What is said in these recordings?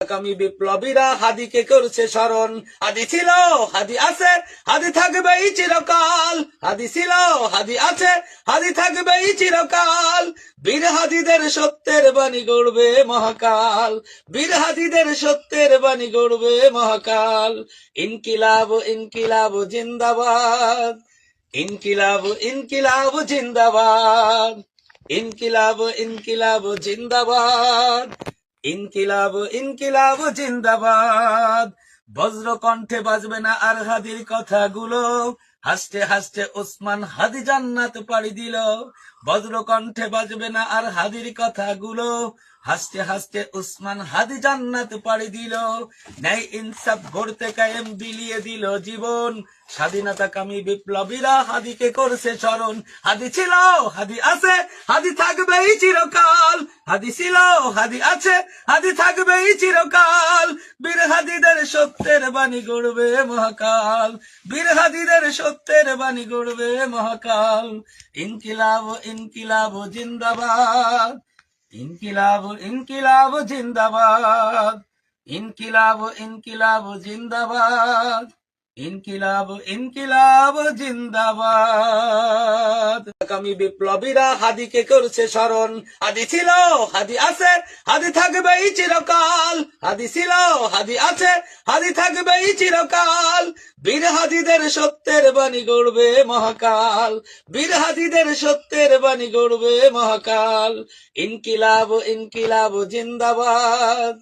আগামী বিপ্লবীরা হাদিকে করছে স্মরণ। হাদি ছিল, হাদি আছে, হাদি থাকবেই চিরকাল। হাদি ছিল, হাদি আছে, হাদি থাকবেই চিরকাল। বীর হাদিদের সত্যের বাণী গড়বে মহাকাল। বীর হাদিদের সত্যের বাণী গড়বে মহাকাল। ইনকিলাব ইনকিলাব জিন্দাবাদ। ইনকিলাব ইনকিলাব জিন্দাবাদ। ইনকিলাব ইনকিলাব জিন্দাবাদ। ইনকিলাব ইনকিলাব জিন্দাবাদ। বজ্র কণ্ঠে বাজবে না আর হাদির কথাগুলো। হাসতে হাসতে ওসমান হাদি জান্নাত পাড়ি দিল। বজ্র কণ্ঠে বাজবে না আর হাদির কথাগুলো। হাসতে হাসতে ওসমান হাদি জান্নাত পাড়ি দিল। ন্যায় ইনসাফ গড়তে কায়েম বিলিয়ে দিল জীবন। স্বাধীনতাকামী বিপ্লবীরা হাদিকে করছে স্মরণ। হাদি ছিল, হাদি আছে, হাদি থাকবেই চিরকাল। হাদি ছিল, হাদি আছে, হাদি থাকবেই চিরকাল। বীর হাদিদের সত্যের বাণী গড়বে মহাকাল। বীর হাদিদের সত্যের বাণী গড়বে মহাকাল। ইনকিলাব ইনকিলাব জিন্দাবাদ। ইনকিলাব ইনকিলাব জিন্দাবাদ। ইনকিলাব ইনকিলাব জিন্দাবাদ। ইনকিলাব ইনকিলাব জিন্দাবাদ। আগামী বিপ্লবীরা হাদিকে করছে স্মরণ। হাদি ছিল, হাদি আছে, হাদি থাকবেই চিরকাল। হাদি ছিল, হাদি আছে, হাদি থাকবেই চিরকাল। বীর হাদিদের সত্যের বাণী গড়বে মহাকাল। বীর হাদিদের সত্যের বাণী গড়বে মহাকাল। ইনকিলাব ইনকিলাব জিন্দাবাদ।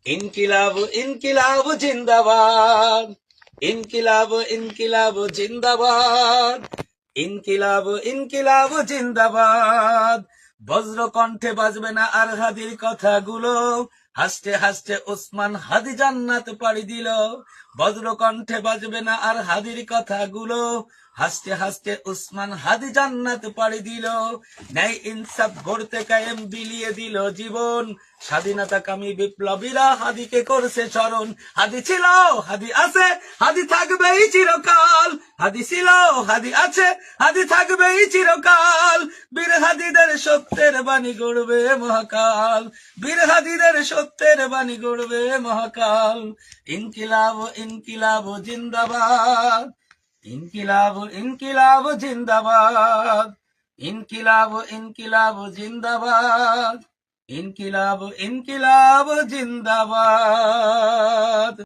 ইনকিলাব ইনকিলাব জিন্দাবাদ। ইনকিলাব ইনকিলাব জিন্দাবাদ। ইনকিলাব ইনকিলাব জিন্দাবাদ। বজ্র কণ্ঠে বাজবে না আর হাদির কথাগুলো। হাসতে হাসতে ওসমান হাদি জান্নাত পাড়ি দিল। বজ্র কণ্ঠে বাজবে না আর হাদির কথাগুলো। হাসতে হাসতে ওসমান হাদি জান্নাত পাড়ি দিল। ন্যায় ইনসাফ গড়তে কায়েম বিলিয়ে দিল জীবন। স্বাধীনতাকামী বিপ্লবীরা হাদিকে করছে স্মরণ। হাদি ছিল, হাদি আছে, হাদি থাকবেই চিরকাল। হাদি ছিল, হাদি আছে, হাদি থাকবেই চিরকাল। বীর হাদিদের সত্যের বাণী গড়বে মহাকাল। বীর হাদিদের সত্যের বাণী গড়বে মহাকাল। ইনকিলাব ইনকিলাব জিন্দাবাদ। ইনকিলাব ইনকিলাব জিন্দাবাদ। ইনকিলাব ইনকিলাব জিন্দাবাদ। ইনকিলাব ইনকিলাব জিন্দাবাদ।